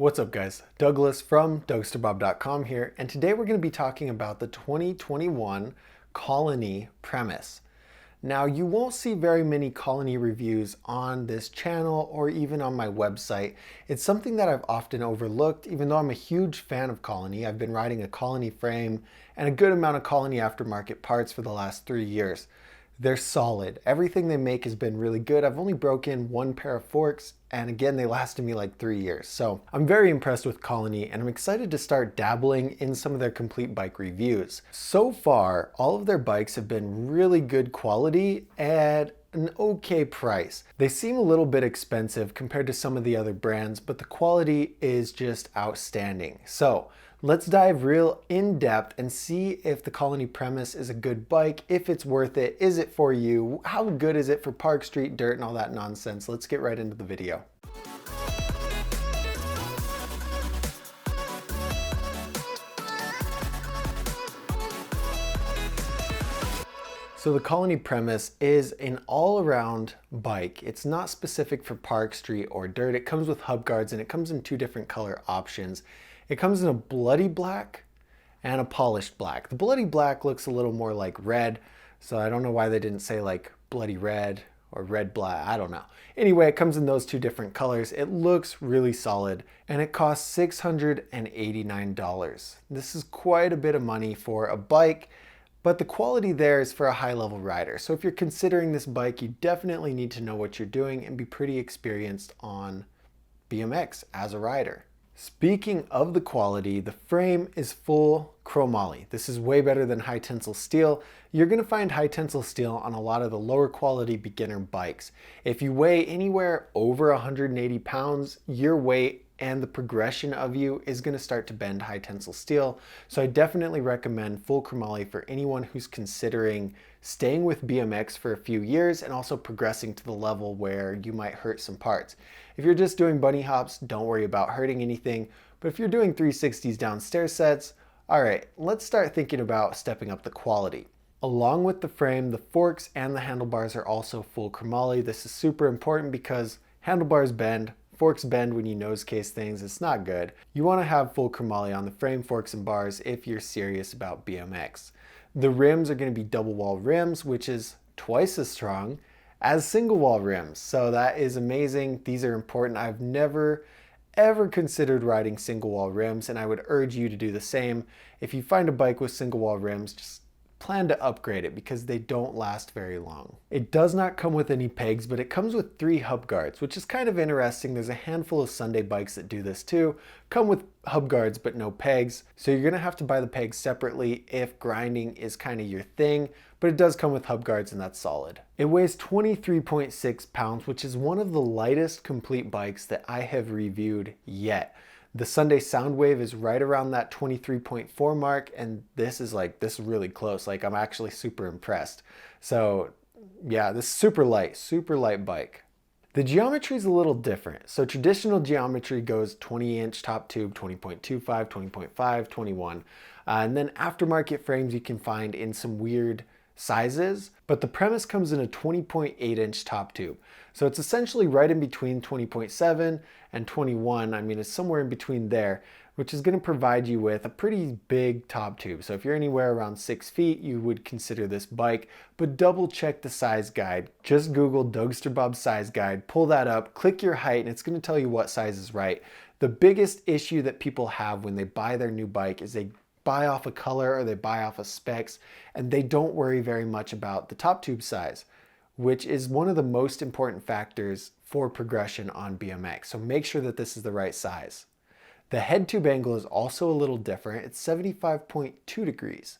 What's up guys? Douglas from Dougsterbob.com here, and today we're going to be talking about the 2021 Colony Premise. Now you won't see very many Colony reviews on this channel or even on my website. It's something that I've often overlooked, even though I'm a huge fan of Colony. I've been riding a Colony frame and a good amount of Colony aftermarket parts for the last 3 years. They're solid. Everything they make has been really good. I've only broken one pair of forks, and again, they lasted me like 3 years. So I'm very impressed with Colony, and I'm excited to start dabbling in some of their complete bike reviews. So far, all of their bikes have been really good quality at an okay price. They seem a little bit expensive compared to some of the other brands, but the quality is just outstanding. So let's dive real in depth and see if the Colony Premise is a good bike, if it's worth it, is it for you, how good is it for park, street, dirt, and all that nonsense. Let's get right into the video. So the Colony Premise is an all-around bike. It's not specific for park, street, or dirt. It comes with hub guards and it comes in two different color options. It comes in a bloody black and a polished black. The bloody black looks a little more like red, so I don't know why they didn't say like bloody red or red black, I don't know. Anyway, it comes in those two different colors. It looks really solid and it costs $689. This is quite a bit of money for a bike, but the quality there is for a high-level rider. So if you're considering this bike, you definitely need to know what you're doing and be pretty experienced on BMX as a rider. Speaking of the quality, the frame is full chromoly. This is way better than high tensile steel. You're going to find high tensile steel on a lot of the lower quality beginner bikes. If you weigh anywhere over 180 pounds, your weight and the progression of you is going to start to bend high tensile steel. So I definitely recommend full chromoly for anyone who's considering staying with BMX for a few years and also progressing to the level where you might hurt some parts. If you're just doing bunny hops, don't worry about hurting anything. But if you're doing 360s down stair sets, all right, let's start thinking about stepping up the quality. Along with the frame, the forks and the handlebars are also full chromoly. This is super important because handlebars bend, forks bend when you nose case things. It's not good. You want to have full chromoly on the frame, forks, and bars if you're serious about BMX. The rims are going to be double wall rims, which is twice as strong as single wall rims. So that is amazing. These are important. I've never ever considered riding single wall rims, and I would urge you to do the same. If you find a bike with single wall rims, just plan to upgrade it because they don't last very long. It does not come with any pegs, but it comes with 3 hub guards, which is kind of interesting. There's a handful of Sunday bikes that do this too. Come with hub guards but no pegs. So you're gonna have to buy the pegs separately if grinding is kind of your thing, but it does come with hub guards and that's solid. It weighs 23.6 pounds, which is one of the lightest complete bikes that I have reviewed yet. The Sunday Soundwave is right around that 23.4 mark, and this is really close. Like, I'm actually super impressed. So yeah, this is super light bike. The geometry is a little different. So traditional geometry goes 20-inch top tube, 20.25, 20.5, 21. And then aftermarket frames you can find in some weird sizes, but the Premise comes in a 20.8-inch top tube. So it's essentially right in between 20.7 and 21. I mean, it's somewhere in between there, which is going to provide you with a pretty big top tube. So if you're anywhere around 6 feet, you would consider this bike, but double check the size guide. Just Google Dougsterbob size guide, pull that up, click your height, and it's going to tell you what size is right. The biggest issue that people have when they buy their new bike is they buy off a color or they buy off of specs, and they don't worry very much about the top tube size, which is one of the most important factors for progression on BMX. So make sure that this is the right size. The head tube angle is also a little different. It's 75.2 degrees.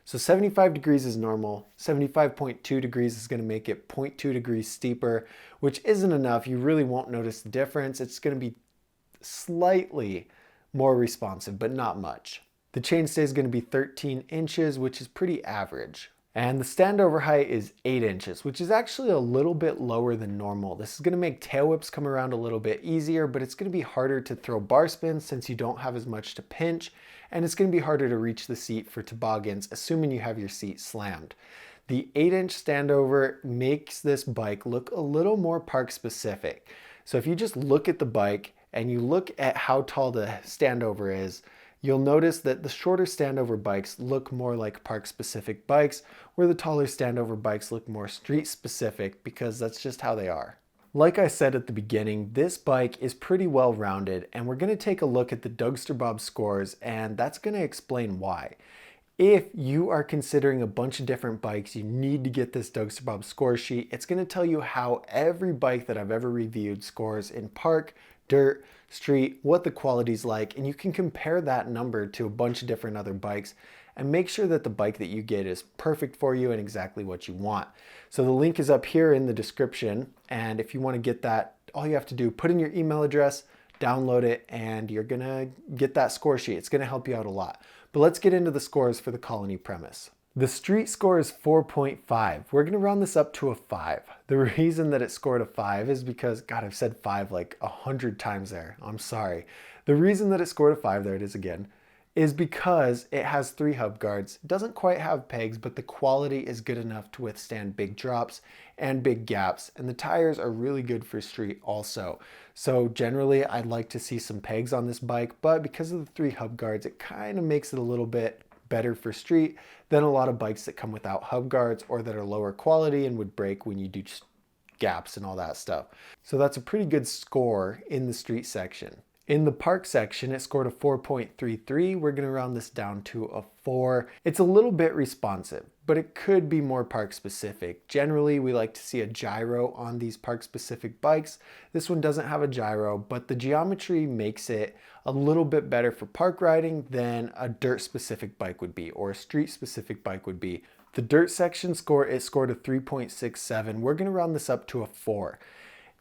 So 75 degrees is normal. 75.2 degrees is going to make it 0.2 degrees steeper, which isn't enough. You really won't notice the difference. It's going to be slightly more responsive, but not much. The chainstay is going to be 13 inches, which is pretty average. And the standover height is 8 inches, which is actually a little bit lower than normal. This is going to make tail whips come around a little bit easier, but it's going to be harder to throw bar spins since you don't have as much to pinch, and it's going to be harder to reach the seat for toboggans, assuming you have your seat slammed. The 8-inch standover makes this bike look a little more park specific. So if you just look at the bike, and you look at how tall the standover is, you'll notice that the shorter standover bikes look more like park-specific bikes, where the taller standover bikes look more street-specific, because that's just how they are. Like I said at the beginning, this bike is pretty well rounded, and we're going to take a look at the Dougsterbob Scores, and that's going to explain why. If you are considering a bunch of different bikes, you need to get this Dougsterbob score sheet. It's going to tell you how every bike that I've ever reviewed scores in park, dirt, street, what the quality's like, and you can compare that number to a bunch of different other bikes and make sure that the bike that you get is perfect for you and exactly what you want. So the link is up here in the description, and if you want to get that, all you have to do, put in your email address, download it, and you're gonna get that score sheet. It's gonna help you out a lot. But let's get into the scores for the Colony premise. The street score is 4.5. We're gonna round this up to a 5. The reason that it scored a 5 is because, God, I've said 5 like 100 times there. I'm sorry. The reason that it scored a 5, there it is again, is because it has 3 hub guards. It doesn't quite have pegs, but the quality is good enough to withstand big drops and big gaps. And the tires are really good for street also. So generally, I'd like to see some pegs on this bike, but because of the 3 hub guards, it kind of makes it a little bit better for street than a lot of bikes that come without hub guards or that are lower quality and would break when you do gaps and all that stuff. So that's a pretty good score in the street section. In the park section, it scored a 4.33. We're going to round this down to a 4. It's a little bit responsive, but it could be more park specific. Generally, we like to see a gyro on these park specific bikes. This one doesn't have a gyro, but the geometry makes it a little bit better for park riding than a dirt specific bike would be, or a street specific bike would be. The dirt section score, it scored a 3.67. We're going to round this up to a 4.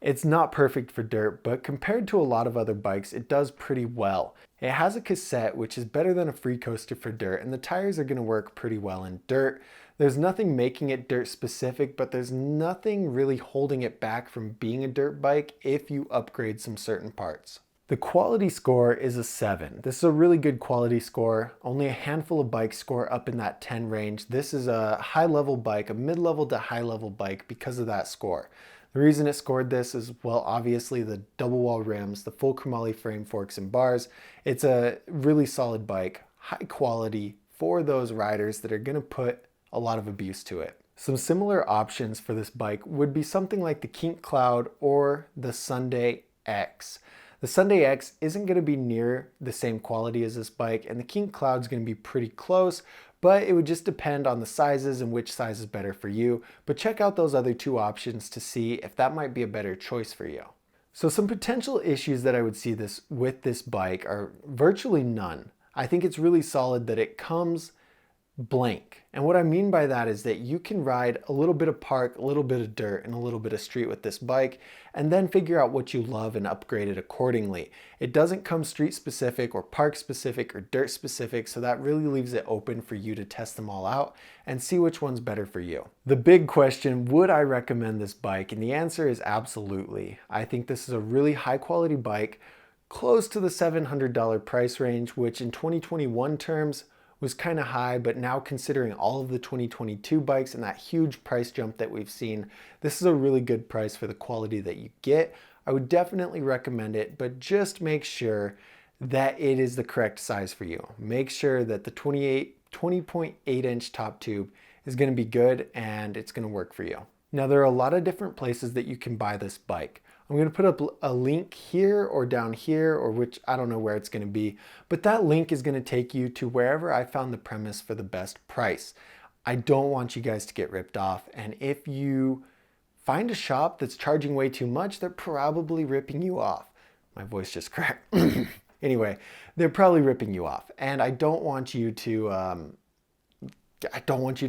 It's not perfect for dirt, but compared to a lot of other bikes, it does pretty well. It has a cassette, which is better than a free coaster for dirt, and the tires are going to work pretty well in dirt. There's nothing making it dirt specific, but there's nothing really holding it back from being a dirt bike if you upgrade some certain parts. The quality score is a 7. This is a really good quality score. Only a handful of bikes score up in that 10 range. This is a high-level bike, a mid-level to high-level bike because of that score. The reason it scored this is, well, obviously the double wall rims, the full chromoly frame, forks, and bars. It's a really solid bike, high quality for those riders that are going to put a lot of abuse to it. Some similar options for this bike would be something like the Kink Cloud or the Sunday X. The Sunday X isn't going to be near the same quality as this bike, and the Kink Cloud is going to be pretty close, but it would just depend on the sizes and which size is better for you. But check out those other 2 options to see if that might be a better choice for you. So some potential issues that I would see with this bike are virtually none. I think it's really solid that it comes blank. And what I mean by that is that you can ride a little bit of park, a little bit of dirt, and a little bit of street with this bike, and then figure out what you love and upgrade it accordingly. It doesn't come street specific or park specific or dirt specific, so that really leaves it open for you to test them all out and see which one's better for you. The big question, would I recommend this bike? And the answer is absolutely. I think this is a really high quality bike, close to the $700 price range, which in 2021 terms was kind of high, but now considering all of the 2022 bikes and that huge price jump that we've seen, this is a really good price for the quality that you get. I would definitely recommend it, but just make sure that it is the correct size for you. Make sure that the 20.8 inch top tube is going to be good and it's going to work for you. Now, there are a lot of different places that you can buy this bike. I'm going to put up a link here or down here, or which I don't know where it's going to be, but that link is going to take you to wherever I found the premise for the best price. I don't want you guys to get ripped off, and if you find a shop that's charging way too much, they're probably ripping you off. My voice just cracked. Anyway, they're probably ripping you off, and I don't want you to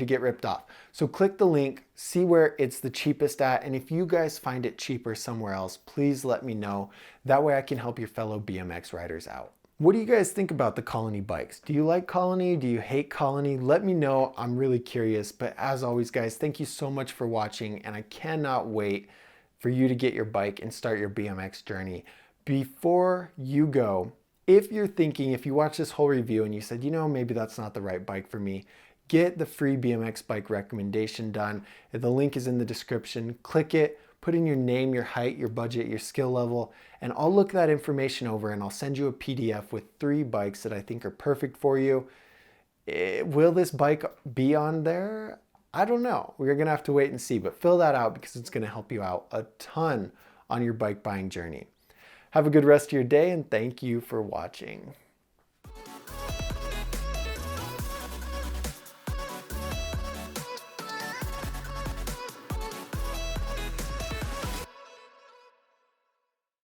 get ripped off. So click the link, see where it's the cheapest at, and if you guys find it cheaper somewhere else, please let me know. That way I can help your fellow BMX riders out. What do you guys think about the Colony bikes? Do you like Colony? Do you hate Colony? Let me know. I'm really curious. But as always, guys, thank you so much for watching, and I cannot wait for you to get your bike and start your BMX journey. Before you go, if you watch this whole review and you said, you know, maybe that's not the right bike for me, get the free BMX bike recommendation done. The link is in the description. Click it, put in your name, your height, your budget, your skill level, and I'll look that information over and I'll send you a PDF with 3 bikes that I think are perfect for you. Will this bike be on there? I don't know. We're gonna have to wait and see, but fill that out because it's gonna help you out a ton on your bike buying journey. Have a good rest of your day and thank you for watching.